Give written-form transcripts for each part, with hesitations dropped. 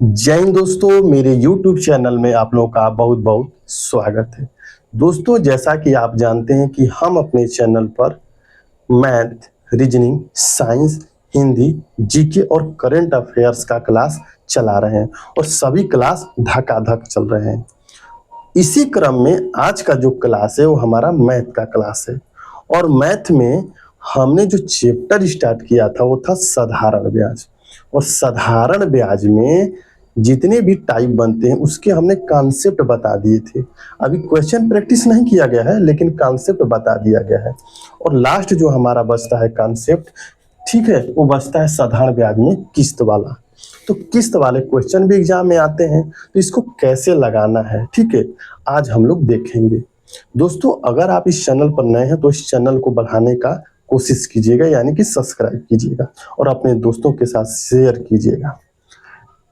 जय हिंद दोस्तों, मेरे YouTube चैनल में आप लोगों का बहुत बहुत स्वागत है। दोस्तों, जैसा कि आप जानते हैं कि हम अपने चैनल पर math, reasoning, science, Hindi, GK और करंट अफेयर्स का क्लास चला रहे हैं और सभी क्लास धकाधक चल रहे हैं। इसी क्रम में आज का जो क्लास है वो हमारा मैथ का क्लास है और मैथ में हमने जो चैप्टर स्टार्ट किया था वो था साधारण ब्याज। और साधारण ब्याज में जितने भी टाइप बनते हैं उसके हमने कॉन्सेप्ट बता दिए थे। अभी क्वेश्चन प्रैक्टिस नहीं किया गया है लेकिन कॉन्सेप्ट बता दिया गया है। और लास्ट जो हमारा बचता है कॉन्सेप्ट, ठीक है, वो बचता है साधारण ब्याज में किस्त वाला। तो किस्त वाले क्वेश्चन भी एग्जाम में आते हैं, तो इसको कैसे लगाना है, ठीक है, आज हम लोग देखेंगे। दोस्तों, अगर आप इस चैनल पर नए हैं तो इस चैनल को बढ़ाने का कोशिश कीजिएगा, यानी कि सब्सक्राइब कीजिएगा और अपने दोस्तों के साथ शेयर कीजिएगा।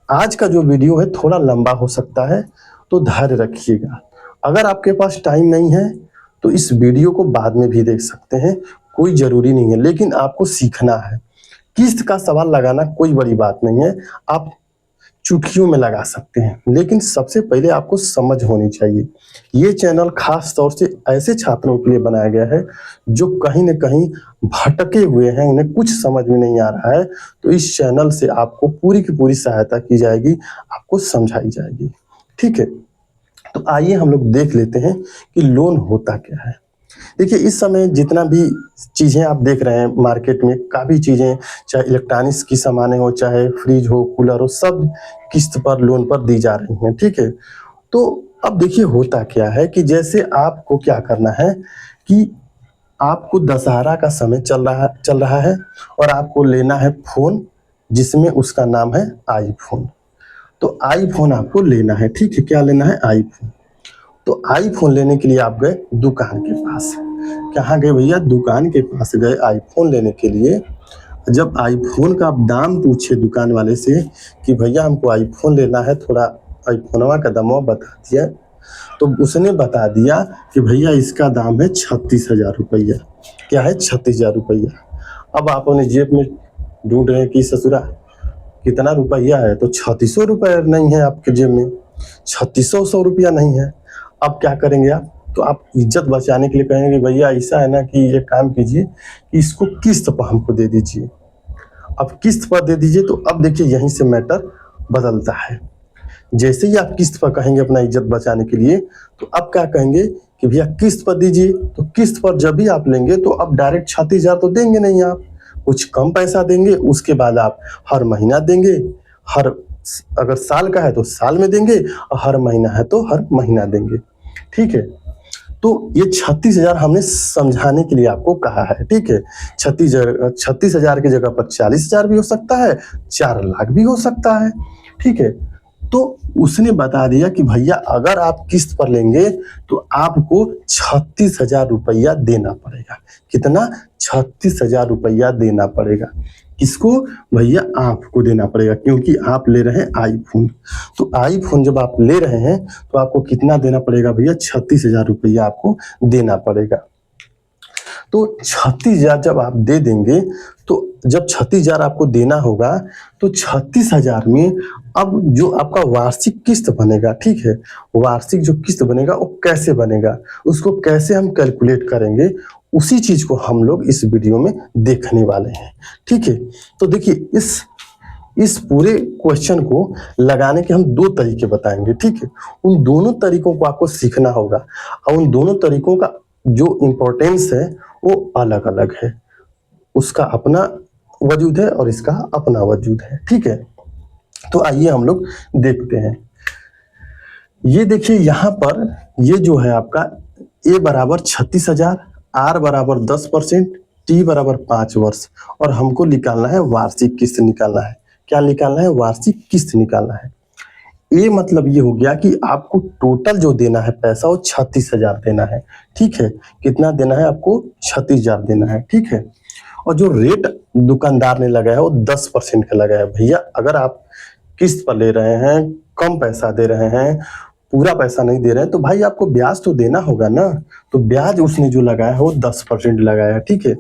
आज का जो वीडियो है थोड़ा लंबा हो सकता है, तो धैर्य रखिएगा। अगर आपके पास टाइम नहीं है तो इस वीडियो को बाद में भी देख सकते हैं, कोई ज़रूरी नहीं है, लेकिन आपको सीखना है। किस्त का सवाल लगाना कोई बड़ी बात नहीं है, आप चुटकियों में लगा सकते हैं, लेकिन सबसे पहले आपको समझ होनी चाहिए। ये चैनल खास तौर से ऐसे छात्रों के लिए बनाया गया है जो कहीं न कहीं भटके हुए हैं, उन्हें कुछ समझ में नहीं आ रहा है। तो इस चैनल से आपको पूरी की पूरी सहायता की जाएगी, आपको समझाई जाएगी, ठीक है। तो आइए हम लोग देख लेते हैं कि लोन होता क्या है। देखिए, इस समय जितना भी चीज़ें आप देख रहे हैं मार्केट में, काफ़ी चीज़ें, चाहे इलेक्ट्रॉनिक्स की सामानें हो, चाहे फ्रिज हो, कूलर हो, सब किस्त पर, लोन पर दी जा रही हैं, ठीक है। तो अब देखिए होता क्या है कि जैसे आपको क्या करना है कि आपको दशहरा का समय चल रहा है और आपको लेना है फ़ोन, जिसमें उसका नाम है आईफ़ोन। तो आईफ़ोन आपको लेना है, ठीक है, क्या लेना है? आईफ़ोन। तो आईफ़ोन लेने के लिए आप गए दुकान के पास। कहाँ गए भैया? दुकान के पास गए आईफ़ोन लेने के लिए। जब आईफ़ोन का आप दाम पूछे दुकान वाले से कि भैया हमको आईफ़ोन लेना है, थोड़ा आईफ़ोनवा का दामवा बता दिया, तो उसने बता दिया कि भैया इसका दाम है 36,000 रुपया। क्या है? 36,000 रुपया। अब आप अपने जेब में ढूंढ रहे हैं कि ससुरा कितना रुपया है, तो 3600 रुपया नहीं है आपके जेब में, 3600 रुपया नहीं है। अब क्या करेंगे आप? तो आप इज्जत बचाने के लिए कहेंगे भैया ऐसा है ना कि ये काम कीजिए कि इसको किस्त पर हमको दे दीजिए। अब किस्त पर दे दीजिए, तो अब देखिए यहीं से मैटर बदलता है। जैसे ही आप किस्त पर कहेंगे अपना इज्जत बचाने के लिए, तो अब क्या कहेंगे कि भैया किस्त पर दीजिए। तो किस्त पर जब भी आप लेंगे तो अब डायरेक्ट 36,000 तो देंगे नहीं आप, कुछ कम पैसा देंगे, उसके बाद आप हर महीना देंगे। हर अगर साल का है तो साल में देंगे और हर महीना है तो हर महीना देंगे, ठीक है। तो ये 36,000 हमने समझाने के लिए आपको कहा है, ठीक है। 36,000 की जगह पर 40,000 भी हो सकता है, 4 लाख भी हो सकता है, ठीक है। तो उसने बता दिया कि भैया अगर आप किस्त पर लेंगे तो आपको 36,000 रुपया देना पड़ेगा। कितना? 36,000 रुपया देना पड़ेगा। किसको? भैया आपको देना पड़ेगा, क्योंकि आप ले रहे हैं आईफ़ोन। तो आईफ़ोन जब आप ले रहे हैं तो आपको कितना देना पड़ेगा भैया? 36,000 रुपया आपको देना पड़ेगा। तो 36,000 जब आप दे देंगे, तो जब 36,000 आपको देना होगा, तो 36,000 में अब जो आपका वार्षिक किस्त बनेगा, ठीक है, वार्षिक जो किस्त बनेगा वो कैसे बनेगा, उसको कैसे हम कैलकुलेट करेंगे, उसी चीज को हम लोग इस वीडियो में देखने वाले हैं, ठीक है। तो देखिए इस पूरे क्वेश्चन को लगाने के हम 2 तरीके बताएंगे, ठीक है। उन दोनों तरीकों को आपको सीखना होगा और उन दोनों तरीकों का जो इम्पोर्टेंस है वो अलग अलग है। उसका अपना वजूद है और इसका अपना वजूद है, ठीक है। तो आइए हम लोग देखते हैं। ये देखिए यहाँ पर ये जो है आपका ए बराबर 36,000, आर बराबर 10%, टी बराबर 5 वर्ष और हमको निकालना है वार्षिक किस्त निकालना है। क्या निकालना है? वार्षिक किस्त निकालना है। ये मतलब ये हो गया कि आपको टोटल जो देना है पैसा वो 36,000 देना है, ठीक है। कितना देना है आपको? 36,000 देना है, ठीक है। और जो रेट दुकानदार ने लगाया है वो 10% का लगाया है। भैया अगर आप किस्त पर ले रहे हैं, कम पैसा दे रहे हैं, पूरा पैसा नहीं दे रहे हैं, तो भाई आपको ब्याज तो देना होगा ना। तो ब्याज उसने जो लगाया है वो 10% लगाया है, ठीक है।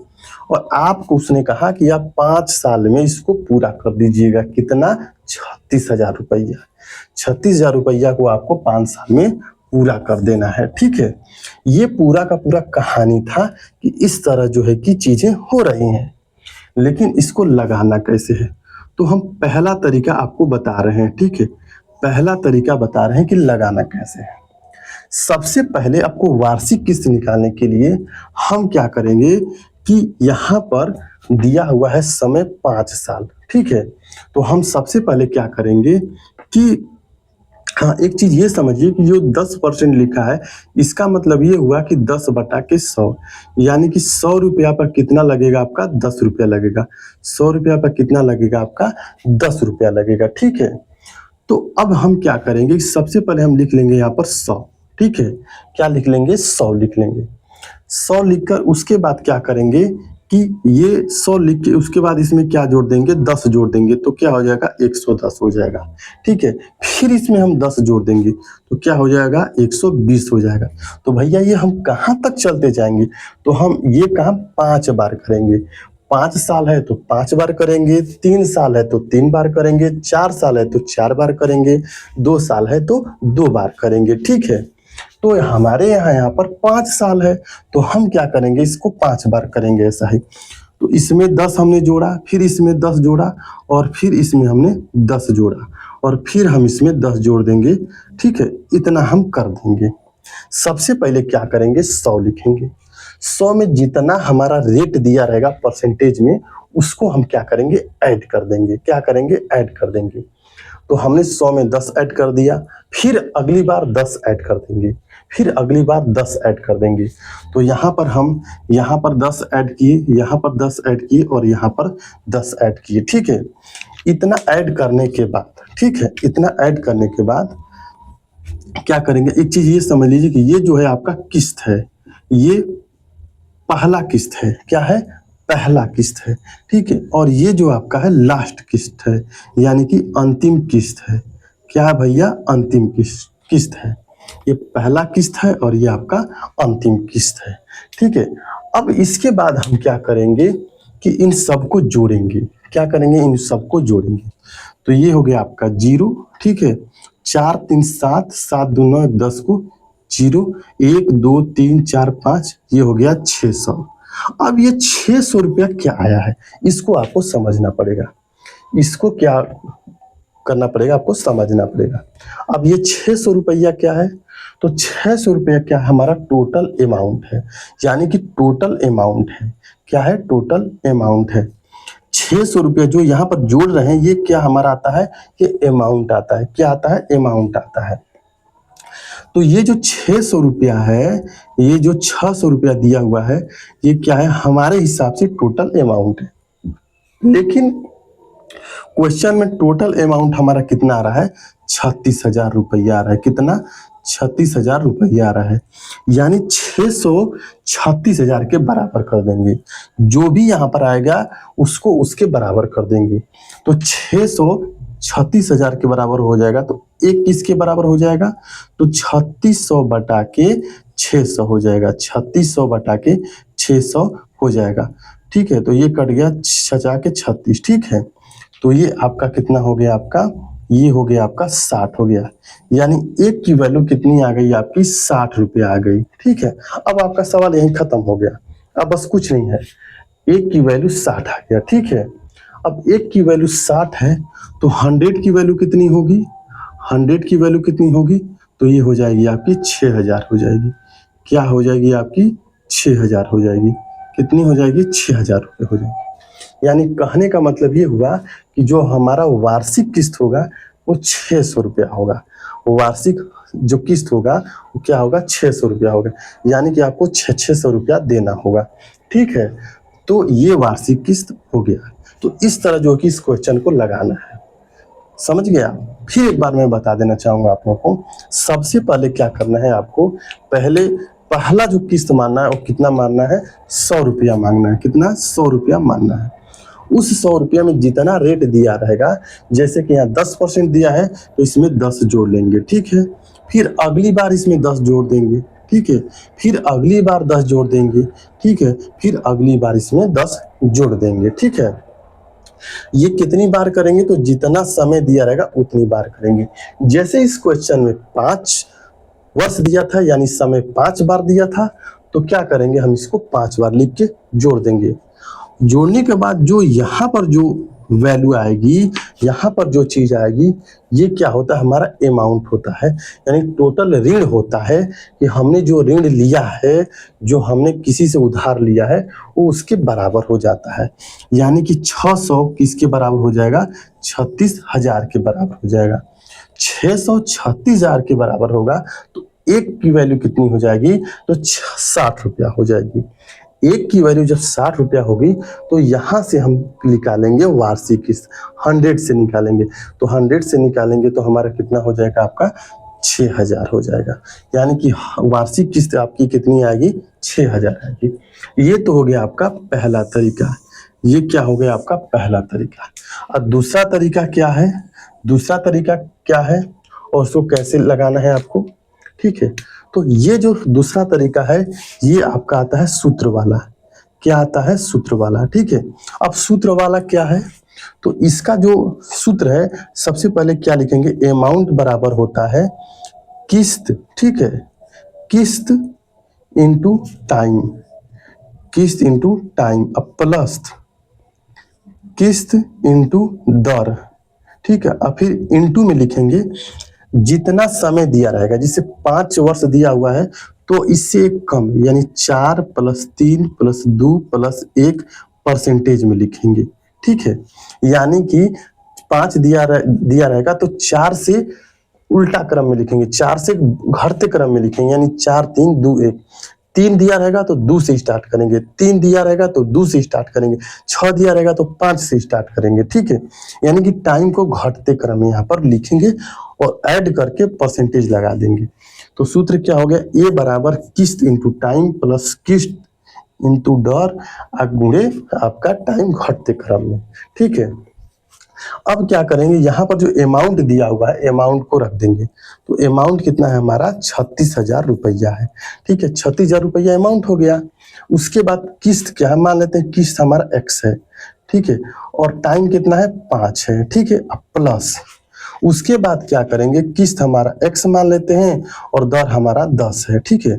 और आपको उसने कहा कि आप 5 साल में इसको पूरा कर दीजिएगा। कितना? ₹36,000। 36,000 रुपया को आपको 5 साल में पूरा कर देना है, ठीक है। ये पूरा का पूरा कहानी था कि इस तरह जो है कि चीजें हो रही हैं, लेकिन इसको लगाना कैसे है, तो हम पहला तरीका आपको बता रहे हैं, ठीक है। पहला तरीका बता रहे हैं कि लगाना कैसे है। सबसे पहले आपको वार्षिक किस्त निकालने के लिए हम क्या करेंगे कि यहाँ पर दिया हुआ है समय 5 साल, ठीक है। तो हम सबसे पहले क्या करेंगे कि हाँ, एक चीज ये समझिए कि जो 10% लिखा है, इसका मतलब ये हुआ कि 10/100, यानी कि 100 रुपया पर कितना लगेगा आपका, 10 रुपया लगेगा। 100 रुपया पर कितना लगेगा आपका, 10 रुपया लगेगा, ठीक है। तो अब हम क्या करेंगे, सबसे पहले हम लिख लेंगे यहाँ पर 100, ठीक है। क्या लिख लेंगे, 100 लिख लेंगे। 100 लिखकर उसके बाद क्या करेंगे कि ये 100 लिख के उसके बाद इसमें क्या जोड़ देंगे, 10 जोड़ देंगे, तो क्या हो जाएगा, 110 हो जाएगा, ठीक है। फिर इसमें हम 10 जोड़ देंगे तो क्या हो जाएगा, 120 हो जाएगा। तो भैया ये हम कहाँ तक चलते जाएंगे, तो हम ये काम 5 बार करेंगे। 5 साल है तो 5 बार करेंगे, 3 साल है तो 3 बार करेंगे, 4 साल है तो 4 बार करेंगे, 2 साल है तो 2 बार करेंगे, ठीक है। तो हमारे यहाँ पर 5 साल है, तो हम क्या करेंगे, इसको 5 बार करेंगे ऐसा ही। तो इसमें 10 हमने जोड़ा, फिर इसमें 10 जोड़ा, और फिर इसमें हमने 10 जोड़ा, और फिर हम इसमें 10 जोड़ देंगे, ठीक है। इतना हम कर देंगे। सबसे पहले क्या करेंगे, 100 लिखेंगे। 100 में जितना हमारा रेट दिया रहेगा परसेंटेज में, उसको हम क्या करेंगे, ऐड कर देंगे। क्या करेंगे, ऐड कर देंगे। तो हमने 100 में 10 ऐड कर दिया, फिर अगली बार 10 ऐड कर देंगे, फिर अगली बार 10 ऐड कर देंगे। तो यहाँ पर हम यहाँ पर 10 ऐड किए, यहाँ पर 10 ऐड किए, और यहाँ पर 10 ऐड किए, ठीक है। इतना ऐड करने के बाद, ठीक है, इतना ऐड करने के बाद क्या करेंगे, एक चीज ये समझ लीजिए कि ये जो है आपका किस्त है, ये पहला किस्त है। क्या है, पहला किस्त है, ठीक है। और ये जो आपका है लास्ट किस्त है, यानी कि अंतिम किस्त है। क्या है भैया, अंतिम किस्त है। ये पहला किस्त है और ये आपका अंतिम किस्त है, ठीक है। अब इसके बाद हम क्या करेंगे कि इन सबको जोड़ेंगे। क्या करेंगे, इन सबको जोड़ेंगे। तो ये हो गया आपका 0, ठीक है। 4 3 7, 7 2 9, 10 को 0, 1 2 3 4 5, ये हो गया 600। अब ये 600 रुपया क्या आया है, इसको आपको समझना पड़ेगा। इसको क्या करना पड़ेगा, आपको समझना पड़ेगा। अब ये 600 रुपया क्या है, तो 600 रुपया क्या है, हमारा टोटल अमाउंट है, यानी कि टोटल अमाउंट है। क्या है, टोटल अमाउंट है। 600 रुपया जो यहाँ पर जोड़ रहे हैं, ये क्या हमारा आता है, ये अमाउंट आता है। क्या आता है, अमाउंट आता है। तो ये जो 600 रुपया है, ये जो 600 रुपया दिया हुआ है, ये क्या है, हमारे हिसाब से टोटल अमाउंट है। लेकिन क्वेश्चन में टोटल अमाउंट हमारा कितना आ रहा है, 36,000 रुपया आ रहा है। कितना, 36,000 रुपया आ रहा है। यानी 600 36,000 के बराबर कर देंगे। जो भी यहाँ पर आएगा उसको उसके बराबर कर देंगे। तो 600 36,000 के बराबर हो जाएगा, तो एक किसके बराबर हो जाएगा, तो 3600 बटा के 600 हो जाएगा। 3600 बटा के 600 हो जाएगा, ठीक है। तो ये कट गया 6 के 36, ठीक है। तो ये आपका कितना हो गया, आपका ये हो गया आपका 60 हो गया। यानी एक की वैल्यू कितनी आ गई आपकी, 60 रुपया आ गई, ठीक है। अब आपका सवाल यहीं खत्म हो गया, अब बस कुछ नहीं है, एक की वैल्यू 60 आ गया, ठीक है। अब एक की वैल्यू 60 है, तो 100 की वैल्यू कितनी होगी, 100 की वैल्यू कितनी होगी, तो ये हो जाएगी आपकी 6000 हो जाएगी। क्या हो जाएगी आपकी, 6000 हो जाएगी। कितनी हो जाएगी, 6000 रुपये हो जाएगी। यानी कहने का मतलब ये हुआ कि जो हमारा वार्षिक किस्त होगा वो 600 रुपया होगा। वार्षिक जो किस्त होगा वो क्या होगा, 600 रुपया होगा। यानी कि आपको 600 रुपया देना होगा, ठीक है। तो ये वार्षिक किस्त हो गया। तो इस तरह जो कि इस क्वेश्चन को लगाना है, समझ गया। फिर एक बार मैं बता देना चाहूंगा आप लोगों को, सबसे पहले क्या करना है आपको, पहला जो किस्त मानना है वो कितना मानना है, 100 रुपया मांगना है। कितना, 100 रुपया मानना है। उस 100 रुपया में जितना रेट दिया रहेगा, जैसे कि यहाँ 10% दिया है तो इसमें 10 जोड़ लेंगे, ठीक है। फिर अगली बार इसमें 10 जोड़ देंगे, ठीक है। फिर अगली बार 10 जोड़ देंगे, ठीक है। फिर अगली बार इसमें 10 जोड़ देंगे, ठीक है। ये कितनी बार करेंगे, तो जितना समय दिया रहेगा उतनी बार करेंगे। जैसे इस क्वेश्चन में 5 वर्ष दिया था, यानी समय 5 बार दिया था, तो क्या करेंगे, हम इसको 5 बार लिख के जोड़ देंगे। जोड़ने के बाद जो यहाँ पर जो वैल्यू आएगी, यहाँ पर जो चीज आएगी, ये क्या होता है, हमारा अमाउंट होता है, यानी टोटल ऋण होता है कि हमने जो ऋण लिया है, जो हमने किसी से उधार लिया है, वो उसके बराबर हो जाता है। यानी कि 600 किसके बराबर हो जाएगा, 36,000 के बराबर हो जाएगा। 636,000 के बराबर होगा तो एक की वैल्यू कितनी हो जाएगी, तो 60 रुपया हो जाएगी। एक की वैल्यू जब 60 रुपया होगी तो यहाँ से हम निकालेंगे वार्षिक किस्त, 100 से निकालेंगे। तो 100 से निकालेंगे तो हमारा कितना हो जाएगा, आपका 6,000 हो जाएगा। यानी कि वार्षिक किस्त आपकी कितनी आएगी, 6,000 आएगी। ये तो हो गया आपका पहला तरीका। ये क्या हो गया आपका पहला तरीका। अब दूसरा तरीका क्या है, दूसरा तरीका क्या है और उसको कैसे लगाना है आपको, ठीक है। तो ये जो दूसरा तरीका है, ये आपका आता है सूत्र वाला। क्या आता है, सूत्र वाला, ठीक है। अब सूत्र वाला क्या है, तो इसका जो सूत्र है, सबसे पहले क्या लिखेंगे, अमाउंट बराबर होता है किस्त, ठीक है, किस्त इंटू टाइम, किस्त इंटू टाइम, अब प्लस किस्त इंटू दर, ठीक है। अब फिर इंटू में लिखेंगे जितना समय दिया रहेगा, जिसे 5 वर्ष दिया हुआ है तो इससे एक कम, यानी 4 + 3 + 2 + 1 परसेंटेज में लिखेंगे, ठीक है। यानी कि 5 दिया रहेगा तो 4 से उल्टा क्रम में लिखेंगे, 4 से घटते क्रम में लिखेंगे, यानी 4 3 2 1। 3 दिया रहेगा तो 2 से स्टार्ट करेंगे, 3 दिया रहेगा तो 2 से स्टार्ट करेंगे, 6 दिया रहेगा तो 5 से स्टार्ट करेंगे, ठीक है। यानी कि टाइम को घटते क्रम में यहाँ पर लिखेंगे और ऐड करके परसेंटेज लगा देंगे। तो सूत्र क्या हो गया, ए बराबर किस्त इंटू टाइम प्लस किस्त इंटू दर गुणे आपका टाइम घटते क्रम में, ठीक है। अब क्या करेंगे, यहाँ पर जो अमाउंट दिया हुआ है, अमाउंट को रख देंगे। तो अमाउंट कितना है हमारा, 36,000 रुपया है, ठीक है। 36,000 रुपया अमाउंट हो गया। उसके बाद किस्त क्या है, मान लेते हैं किस्त हमारा x है, ठीक है, और टाइम कितना है, 5 है, ठीक है। अब प्लस उसके बाद क्या करेंगे, किस्त हमारा x मान लेते हैं और दर हमारा 10 है, ठीक है।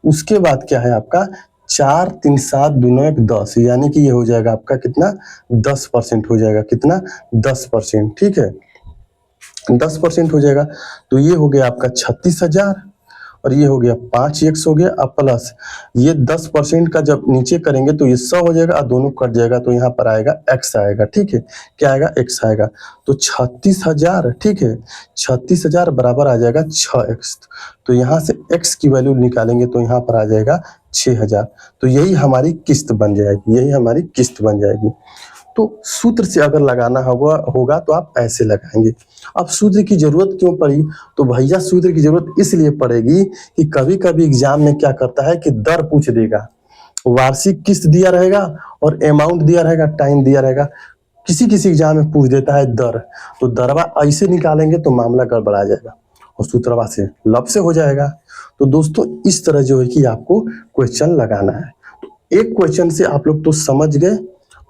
उसके बाद क्या है आपका 4 3 7 दूनो 1 10, यानी कि ये हो जाएगा आपका कितना, 10% हो जाएगा, कितना, 10%, ठीक है, 10% हो जाएगा। तो ये हो गया आपका 36,000 और ये हो गया 5x हो गया। अब प्लस ये 10% का जब नीचे करेंगे तो ये 100 हो जाएगा और दोनों कट जाएगा तो यहाँ पर आएगा x आएगा, ठीक है। क्या आएगा, x आएगा। तो 36,000, ठीक है, 36,000 बराबर आ जाएगा 6x। तो यहाँ से x की वैल्यू निकालेंगे तो यहाँ पर आ जाएगा 6,000। तो यही हमारी किस्त बन जाएगी, यही हमारी किस्त बन जाएगी। तो सूत्र से अगर लगाना होगा तो आप ऐसे लगाएंगे। अब सूत्र की जरूरत क्यों पड़ी, तो भैया सूत्र की जरूरत इसलिए पड़ेगी कि कभी कभी एग्जाम में क्या करता है कि दर पूछ देगा, वार्षिक किस्त दिया रहेगा और अमाउंट दिया रहेगा, टाइम दिया रहेगा। किसी किसी एग्जाम में पूछ देता है दर, तो दरवा ऐसे निकालेंगे तो मामला गड़बड़ा जाएगा और सूत्रवा से लब से हो जाएगा। तो दोस्तों इस तरह जो है कि आपको क्वेश्चन लगाना है। तो एक क्वेश्चन से आप लोग तो समझ गए,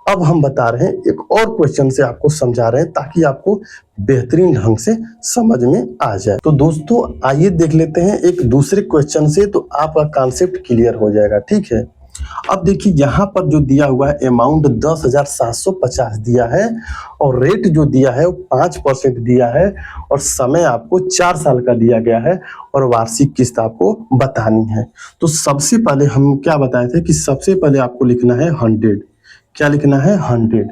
अब हम बता रहे हैं एक और क्वेश्चन से आपको समझा रहे हैं ताकि आपको बेहतरीन ढंग से समझ में आ जाए। तो दोस्तों आइए देख लेते हैं एक दूसरे क्वेश्चन से, तो आपका कॉन्सेप्ट क्लियर हो जाएगा, ठीक है। अब देखिए यहाँ पर जो दिया हुआ है अमाउंट 10,750 दिया है और रेट जो दिया है वो 5% दिया है और समय आपको 4 साल का दिया गया है और वार्षिक किस्त आपको बतानी है। तो सबसे पहले हम क्या बताए थे कि सबसे पहले आपको लिखना है 100। क्या लिखना है, 100,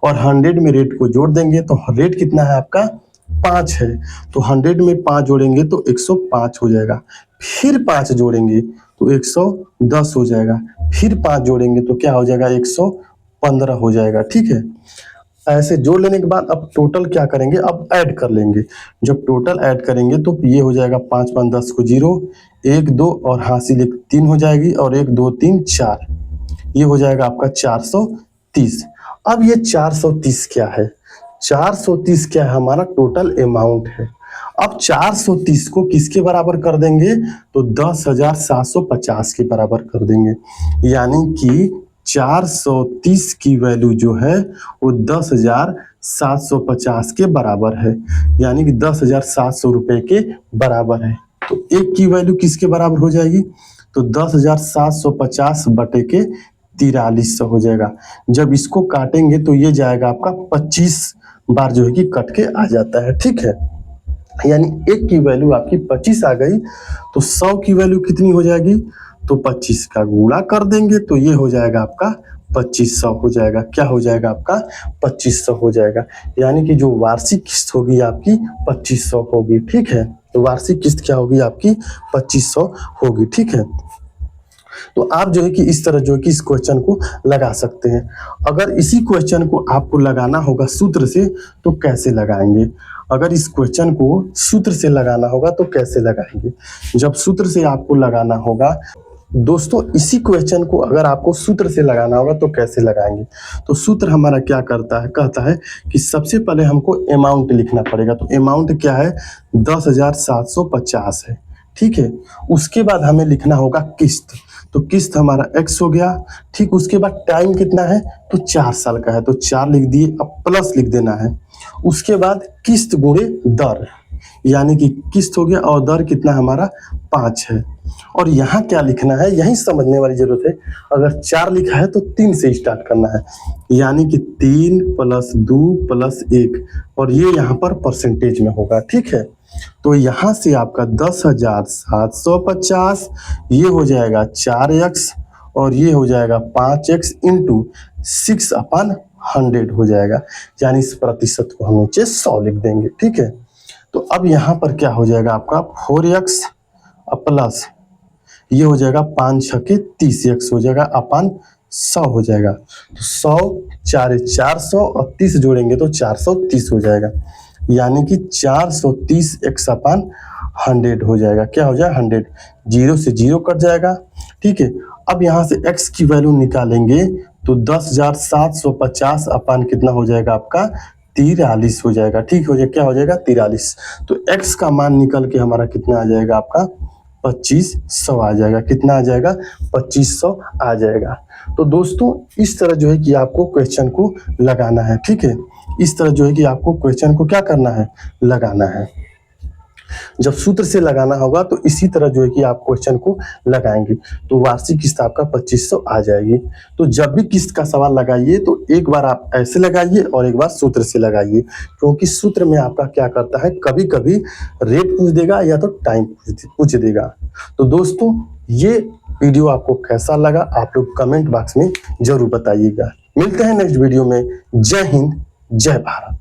और 100 में रेट को जोड़ देंगे तो रेट कितना है आपका, 5 है। तो 100 में 5 जोड़ेंगे तो 105 हो जाएगा, फिर 5 जोड़ेंगे तो 110 हो जाएगा, फिर 5 जोड़ेंगे तो क्या हो जाएगा, 115 हो जाएगा, ठीक है। ऐसे जोड़ लेने के बाद अब टोटल क्या करेंगे, अब ऐड कर लेंगे। जब टोटल ऐड करेंगे तो ये हो जाएगा 5 5 10 को 0, 1 2 और हासिल 1 3 हो जाएगी और 1 2 3 4, ये हो जाएगा आपका 430। अब ये 430 क्या है, 430 क्या है, हमारा टोटल अमाउंट है। अब 430 को किसके बराबर कर देंगे, तो 10,750 के बराबर कर देंगे। यानी कि 430 की वैल्यू जो है वो 10,750 के बराबर है, यानी कि 10,700 रुपए के बराबर है। तो एक की वैल्यू किसके बराबर हो जाएगी? तो 10,750 बटे के 4300 हो जाएगा। जब इसको काटेंगे तो ये जाएगा आपका 25 बार जो है कि कट के आ जाता है, ठीक है। यानी एक की वैल्यू आपकी 25 आ गई, तो 100 की वैल्यू कितनी हो जाएगी? तो 25 का गुणा कर देंगे तो ये हो जाएगा आपका 2500 हो जाएगा। क्या हो जाएगा आपका? 2500 हो जाएगा। यानी कि जो वार्षिक किस्त होगी आपकी 2500 होगी, ठीक है। तो वार्षिक किस्त क्या होगी आपकी? 2500 होगी, ठीक है। तो आप जो है कि इस तरह जो है कि इस क्वेश्चन को लगा सकते हैं। अगर इसी क्वेश्चन को आपको लगाना होगा सूत्र से तो कैसे लगाएंगे? अगर इस क्वेश्चन को सूत्र से लगाना होगा तो कैसे लगाएंगे? जब सूत्र से आपको लगाना होगा दोस्तों, इसी क्वेश्चन को अगर आपको सूत्र से लगाना होगा तो कैसे लगाएंगे? तो सूत्र हमारा क्या करता है? कहता है कि सबसे पहले हमको अमाउंट लिखना पड़ेगा। तो अमाउंट क्या है? 10,750 है, ठीक है। उसके बाद हमें लिखना होगा किस्त। तो किस्त हमारा x हो गया, ठीक। उसके बाद टाइम कितना है? तो 4 साल का है, तो 4 लिख दिए, अब प्लस लिख देना है। उसके बाद किस्त गुणे दर, यानी कि किस्त हो गया और दर कितना हमारा 5 है। और यहाँ क्या लिखना है, यही समझने वाली जरूरत है। अगर 4 लिखा है तो 3 से स्टार्ट करना है, यानी कि 3 + 2 + 1, और ये यहाँ पर परसेंटेज में होगा, ठीक है। तो यहाँ से आपका 10,750 ये हो जाएगा 4x, और ये हो जाएगा 5x इंटू 6/100 हो जाएगा, यानी इस प्रतिशत को हम नीचे 100 लिख देंगे, ठीक है। तो अब यहाँ पर क्या हो जाएगा आपका 4x प्लस ये हो जाएगा 5 × 6 = 30x हो जाएगा अपन 100 हो जाएगा। तो 100 4 × 400 और 30 जोड़ेंगे तो 430 हो जाएगा, यानी कि 430x/100 हो जाएगा। क्या हो जाएगा? 100। 0 से 0 कट जाएगा, ठीक है। अब यहाँ से x की वैल्यू निकालेंगे तो 10,750 अपन कितना हो जाएगा आपका? 43 हो जाएगा, ठीक हो जाएगा। क्या हो जाएगा? 43। तो x का मान निकल के हमारा कितना आ जाएगा आपका? 2500 आ जाएगा। कितना आ जाएगा? 2500 आ जाएगा। तो दोस्तों इस तरह जो है कि आपको क्वेश्चन को लगाना है, ठीक है। इस तरह जो है कि आपको क्वेश्चन को क्या करना है? लगाना है। जब सूत्र से लगाना होगा तो इसी तरह जो है कि आप क्वेश्चन को लगाएंगे तो वार्षिक किस्त आपका 2500 आ जाएगी। तो जब भी किस्त का सवाल लगाइए तो एक बार आप ऐसे लगाइए और एक बार सूत्र से लगाइए, क्योंकि सूत्र में आपका क्या करता है, कभी कभी रेट पूछ देगा या तो टाइम पूछ देगा। तो दोस्तों ये वीडियो आपको कैसा लगा आप लोग कमेंट बॉक्स में जरूर बताइएगा। मिलते हैं नेक्स्ट वीडियो में। जय हिंद, जय भारत।